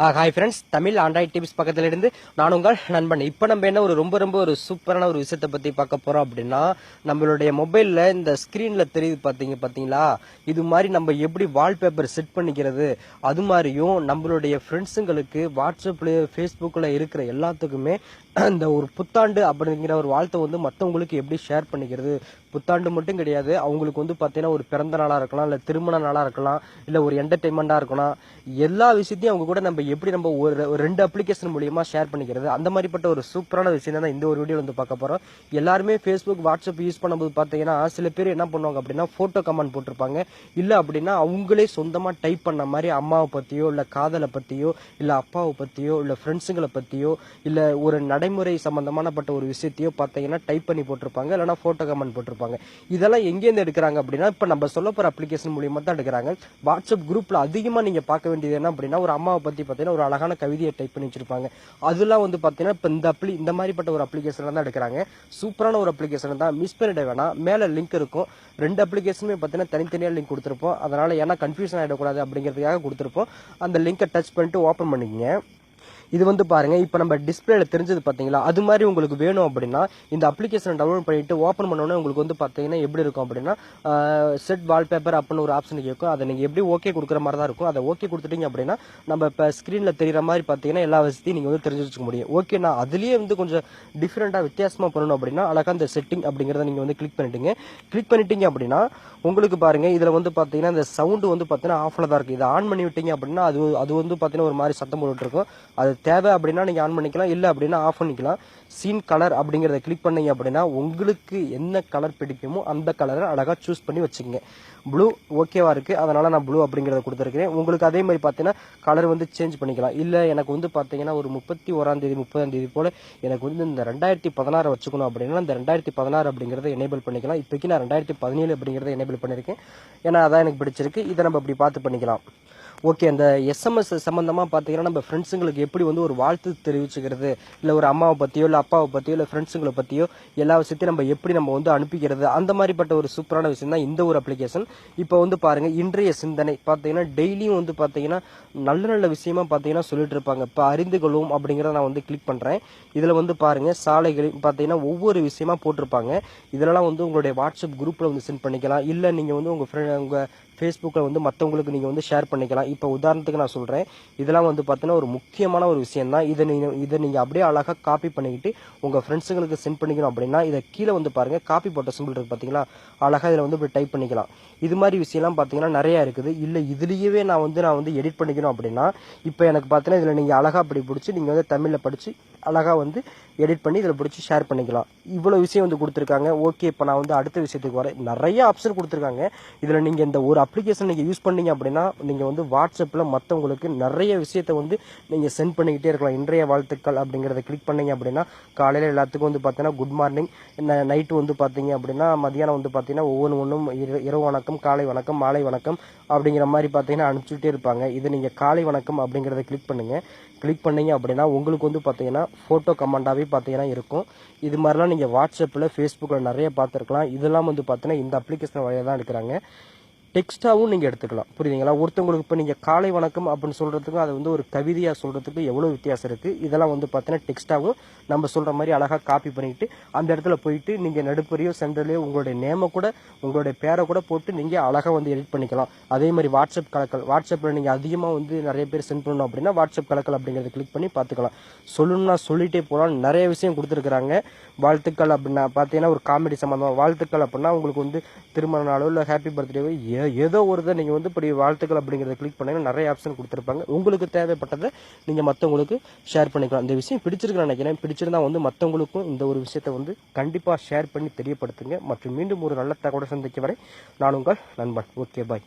Hi friends, Tamil Android tips பக்கத்துல இருந்து நான் உங்கள் நண்பன். இப்போ நம்ம என்ன ரொம்ப ஒரு சூப்பரான ஒரு விஷயத்தை பத்தி பார்க்க போறோம் அப்படின்னா, நம்மளுடைய மொபைல்ல இந்த ஸ்கிரீன்ல தெரியுது பாத்தீங்களா, இது மாதிரி நம்ம எப்படி வால்பேப்பர் செட் பண்ணிக்கிறது, அது மாதிரியும் நம்மளுடைய ஃப்ரெண்ட்ஸுங்களுக்கு வாட்ஸ்அப்ல ஃபேஸ்புக்ல இருக்கிற எல்லாத்துக்குமே இந்த ஒரு புத்தாண்டு அப்படிங்கிற ஒரு வாழ்த்தை வந்து மற்றவங்களுக்கு எப்படி ஷேர் பண்ணிக்கிறது. புத்தாண்டு மட்டும் கிடையாது, அவங்களுக்கு வந்து பார்த்தீங்கன்னா ஒரு பிறந்த நாளாக இருக்கலாம், இல்லை திருமண நாளாக இருக்கலாம், இல்லை ஒரு என்டர்டைன்மெண்ட்டாக இருக்கலாம். எல்லா விஷயத்தையும் அவங்க கூட நம்ம எப்படி நம்ம ஒரு 2 அப்ளிகேஷன் மூலியமாக ஷேர் பண்ணிக்கிறது, அந்த மாதிரிப்பட்ட ஒரு சூப்பரான விஷயம் தான் இந்த ஒரு வீடியோ வந்து பார்க்க போகிறோம். எல்லாருமே ஃபேஸ்புக் வாட்ஸ்அப் யூஸ் பண்ணும்போது பார்த்தீங்கன்னா சில பேர் என்ன பண்ணுவாங்க அப்படின்னா ஃபோட்டோ கமெண்ட் போட்டிருப்பாங்க. இல்லை அப்படின்னா அவங்களே சொந்தமாக டைப் பண்ண மாதிரி அம்மாவை பற்றியோ, இல்லை காதலை பற்றியோ, இல்லை அப்பாவை பற்றியோ, இல்லை ஃப்ரெண்ட்ஸுங்களை பற்றியோ, இல்லை ஒரு நடைமுறை சம்பந்தமானப்பட்ட ஒரு விஷயத்தையோ பார்த்தீங்கன்னா டைப் பண்ணி போட்டிருப்பாங்க, இல்லைனா ஃபோட்டோ கமெண்ட் போட்டிருப்பாங்க. இதெல்லாம் எங்கேருந்து எடுக்கிறாங்க அப்படின்னா, இப்போ நம்ம சொல்ல போகிற அப்ளிகேஷன் மூலியமா தான் எடுக்கிறாங்க. வாட்ஸ்அப் குரூப்ல அதிகமாக நீங்கள் பார்க்க வேண்டியது என்ன அப்படின்னா, ஒரு அம்மாவை பற்றி பார்த்தீங்கன்னா ஒரு அழகான கவிதையை டைப் பண்ணி வச்சிருப்பாங்க. அதெல்லாம் வந்து பார்த்தீங்கன்னா இப்போ இந்த மாதிரிப்பட்ட ஒரு அப்ளிகேஷன் தான் எடுக்கிறாங்க. சூப்பரான ஒரு அப்ளிகேஷன் தான், மிஸ் பண்ணிட வேணாம். மேலே லிங்க் இருக்கும். 2 அப்ளிகேஷனுமே பார்த்தீங்கன்னா தனித்தனியாக லிங்க் கொடுத்துருப்போம். அதனால ஏன்னா கன்ஃபியூஷன் ஆகிடக்கூடாது அப்படிங்கிறதுக்காக கொடுத்துருப்போம். அந்த லிங்கை டச் பண்ணிட்டு ஓப்பன் பண்ணிக்கங்க. இது வந்து பாருங்க, இப்போ நம்ம டிஸ்பிளேல தெரிஞ்சது பாத்தீங்களா, அது மாதிரி உங்களுக்கு வேணும் அப்படின்னா இந்த அப்ளிகேஷன் டவுன்லோட் பண்ணிட்டு ஓப்பன் பண்ணோன்னே உங்களுக்கு வந்து பாத்தீங்கன்னா எப்படி இருக்கும் அப்படின்னா, செட் வால்பேப்பர் அப்படின்னு ஒரு ஆப்ஷன் கேட்கும். அதை நீங்க எப்படி ஓகே கொடுக்குற மாதிரி தான் இருக்கும். அதை ஓகே கொடுத்துட்டீங்க அப்படின்னா நம்ம இப்போ ஸ்க்ரீனில் தெரிகிற மாதிரி பார்த்தீங்கன்னா எல்லா விஷயத்தையும் நீங்கள் வந்து தெரிஞ்சு வச்சுக்க முடியும். ஓகே, நான் அதுலேயே வந்து கொஞ்சம் டிஃப்ரெண்ட்டாக வித்தியாசமாக பண்ணணும் அப்படின்னா அழகாக இந்த செட்டிங் அப்படிங்கிறத நீங்கள் வந்து கிளிக் பண்ணிட்டீங்க அப்படின்னா உங்களுக்கு பாருங்க, இதில் வந்து பார்த்தீங்கன்னா இந்த சவுண்டு வந்து பார்த்தீங்கன்னா ஆஃபில் தான் இருக்குது. இதை ஆன் பண்ணி விட்டீங்க அப்படின்னா அது வந்து பார்த்தீங்கன்னா ஒரு மாதிரி சத்தம் போட்டுட்டு இருக்கும். அது தேவை அப்படின்னா நீங்கள் ஆன் பண்ணிக்கலாம், இல்லை அப்படின்னா ஆஃப் பண்ணிக்கலாம். சீன் கலர் அப்படிங்கிறத கிளிக் பண்ணீங்க அப்படின்னா உங்களுக்கு என்ன கலர் பிடிக்குமோ அந்த கலரை அழகாக சூஸ் பண்ணி வச்சுக்கோங்க. ப்ளூ ஓகேவா இருக்குது, அதனால் நான் ப்ளூ அப்படிங்கிறத கொடுத்துருக்கேன். உங்களுக்கு அதே மாதிரி பார்த்தீங்கன்னா கலர் வந்து சேஞ்ச் பண்ணிக்கலாம். இல்லை எனக்கு வந்து பார்த்தீங்கன்னா ஒரு 31ஆம் தேதி 30ஆம் தேதி போல் எனக்கு வந்து இந்த 2016 வச்சுக்கணும் அப்படின்னா இந்த 2016 அப்படிங்கிறத எனேபிள் பண்ணிக்கலாம். இப்போக்கி நான் 2017 அப்படிங்கிறத எனேபிள் பண்ணியிருக்கேன். ஏன்னா அதான் எனக்கு பிடிச்சிருக்கு. இதை நம்ம அப்படி பார்த்து பண்ணிக்கலாம். ஓகே, அந்த எஸ்எம்எஸ் சம்மந்தமாக பார்த்தீங்கன்னா நம்ம ஃப்ரெண்ட்ஸுங்களுக்கு எப்படி வந்து ஒரு வாழ்த்து தெரிவிச்சுக்கிறது, இல்லை ஒரு அம்மாவை பற்றியோ, இல்லை அப்பாவை பற்றியோ, இல்லை ஃப்ரெண்ட்ஸுங்களை பற்றியோ எல்லா விஷயத்தையும் நம்ம எப்படி நம்ம வந்து அனுப்பிக்கிறது, அந்த மாதிரிப்பட்ட ஒரு சூப்பரான விஷயம் தான் இந்த ஒரு அப்ளிகேஷன். இப்போ வந்து பாருங்கள், இன்றைய சிந்தனை பார்த்தீங்கன்னா டெய்லியும் வந்து பார்த்தீங்கன்னா நல்ல நல்ல விஷயமா பார்த்தீங்கன்னா சொல்லிட்டு இருப்பாங்க. இப்போ அறிந்து கொள்வோம் அப்படிங்கிறத நான் வந்து கிளிக் பண்ணுறேன். இதில் வந்து பாருங்கள், சாலைகளில் பார்த்தீங்கன்னா ஒவ்வொரு விஷயமா போட்டிருப்பாங்க. இதெல்லாம் வந்து உங்களுடைய வாட்ஸ்அப் குரூப்பில் வந்து சென்ட் பண்ணிக்கலாம், இல்லை நீங்கள் வந்து உங்கள் ஃபேஸ்புக்கில் வந்து மற்றவங்களுக்கு நீங்கள் வந்து ஷேர் பண்ணிக்கலாம். இப்போ உதாரணத்துக்கு நான் சொல்கிறேன், இதெல்லாம் வந்து பார்த்தீங்கன்னா ஒரு முக்கியமான ஒரு விஷயம் தான். இதை நீங்கள் அப்படியே அழகாக காப்பி பண்ணிக்கிட்டு உங்கள் ஃப்ரெண்ட்ஸுங்களுக்கு சென்ட் பண்ணிக்கணும் அப்படின்னா இதை கீழே வந்து பாருங்கள், காப்பி போட்ட சிம்பிள் இருக்குது பார்த்தீங்களா, அழகாக இதில் வந்து இப்படி டைப் பண்ணிக்கலாம். இது மாதிரி விஷயம்லாம் பார்த்தீங்கன்னா நிறையா இருக்குது. இல்லை இதுலேயே நான் வந்து எடிட் பண்ணிக்கணும் அப்படின்னா இப்போ எனக்கு பார்த்தீங்கன்னா இதில் நீங்கள் அழகாக அப்படி பிடிச்சி நீங்கள் வந்து தமிழில் படித்து அழகாக வந்து எடிட் பண்ணி இதில் பிடிச்சி ஷேர் பண்ணிக்கலாம். இவ்வளோ விஷயம் வந்து கொடுத்துருக்காங்க. ஓகே, இப்போ நான் வந்து அடுத்த விஷயத்துக்கு வரேன். நிறைய ஆப்ஷன் கொடுத்துருக்காங்க. இதில் நீங்கள் இந்த ஒரு அப்ளிகேஷன் நீங்கள் யூஸ் பண்ணீங்க அப்படின்னா நீங்கள் வந்து வாட்ஸ்அப்பில் மற்றவங்களுக்கு நிறைய விஷயத்தை வந்து நீங்கள் சென்ட் பண்ணிக்கிட்டே இருக்கலாம். இன்றைய வாழ்த்துக்கள் அப்படிங்கிறத கிளிக் பண்ணீங்க அப்படின்னா காலையில் எல்லாத்துக்கும் வந்து பார்த்தீங்கன்னா குட் மார்னிங், நைட்டு வந்து பார்த்தீங்க அப்படின்னா மதியானம் வந்து பார்த்தீங்கன்னா ஒவ்வொன்றும் இரவு வணக்கம், காலை வணக்கம், மாலை வணக்கம் அப்படிங்கிற மாதிரி பார்த்தீங்கன்னா அனுப்பிச்சுட்டே இருப்பாங்க. இது நீங்கள் காலை வணக்கம் அப்படிங்கிறத கிளிக் பண்ணீங்க அப்படின்னா உங்களுக்கு வந்து பார்த்தீங்கன்னா ஃபோட்டோ கமெண்டாகவே பார்த்தீங்கன்னா இருக்கும். இது மாதிரிலாம் நீங்கள் வாட்ஸ்அப்பில் ஃபேஸ்புக்கில் நிறைய பார்த்துருக்கலாம். இதெல்லாம் வந்து பார்த்தீங்கன்னா இந்த அப்ளிகேஷன் வழியாக தான் எடுக்கிறாங்க. டெக்ஸ்ட்டாகவும் நீங்கள் எடுத்துக்கலாம். புரியுதுங்களா? ஒருத்தவங்களுக்கு இப்போ நீங்கள் காலை வணக்கம் அப்படின்னு சொல்கிறதுக்கும் அது வந்து ஒரு கவிதையாக சொல்கிறதுக்கு எவ்வளோ வித்தியாசம் இருக்குது. இதெல்லாம் வந்து பார்த்தீங்கன்னா டெக்ஸ்ட்டாகவும் நம்ம சொல்கிற மாதிரி அழகாக காப்பி பண்ணிவிட்டு அந்த இடத்துல போயிட்டு நீங்கள் நடுப்பறையோ சென்டர்லையோ உங்களுடைய நேமை கூட உங்களுடைய பேரை கூட போட்டு நீங்கள் அழகாக வந்து எடிட் பண்ணிக்கலாம். அதே மாதிரி வாட்ஸ்அப் கலக்கல், வாட்ஸ்அப்பில் நீங்கள் அதிகமாக வந்து நிறைய பேர் சென்ட் பண்ணணும் அப்படின்னா வாட்ஸ்அப் கலக்கல் அப்படிங்கிறத கிளிக் பண்ணி பார்த்துக்கலாம். சொல்லணும்னா சொல்லிகிட்டே போகலாம். நிறைய விஷயம் கொடுத்துருக்குறாங்க. வாழ்த்துக்கள் அப்படின்னா பார்த்தீங்கன்னா ஒரு காமெடி சம்மந்தமாக வாழ்த்துக்கள் அப்படின்னா உங்களுக்கு வந்து திருமண நாளோ இல்லை ஹாப்பி பர்த்டேவோ ஏதோ ஒரு இதை நீங்கள் வந்து இப்படி வாழ்த்துக்கள் அப்படிங்கிறத கிளிக் பண்ணீங்கன்னா நிறைய ஆப்ஷன் கொடுத்துருப்பாங்க. உங்களுக்கு தேவைப்பட்டதை நீங்கள் மற்றவங்களுக்கு ஷேர் பண்ணிக்கலாம். இந்த விஷயம் பிடிச்சிருக்குன்னு நினைக்கிறேன். பிடிச்சிருந்தா வந்து மற்றவங்களுக்கும் இந்த ஒரு விஷயத்தை வந்து கண்டிப்பாக ஷேர் பண்ணி தெரியப்படுத்துங்க. மற்றும் மீண்டும் ஒரு நல்ல தகவலை சந்திக்க வரை நான் உங்கள் நண்பன். ஓகே, பாய்.